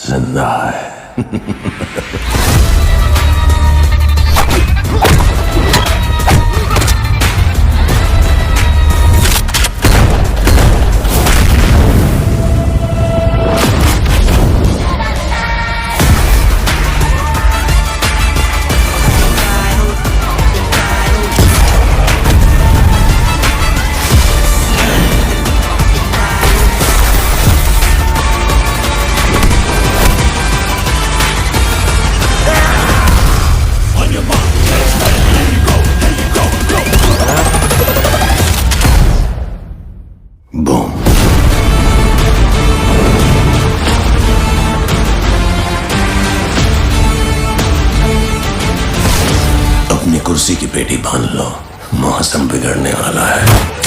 जिंदा है। बूम। अपनी कुर्सी की पेटी बांध लो, मौसम बिगड़ने वाला है।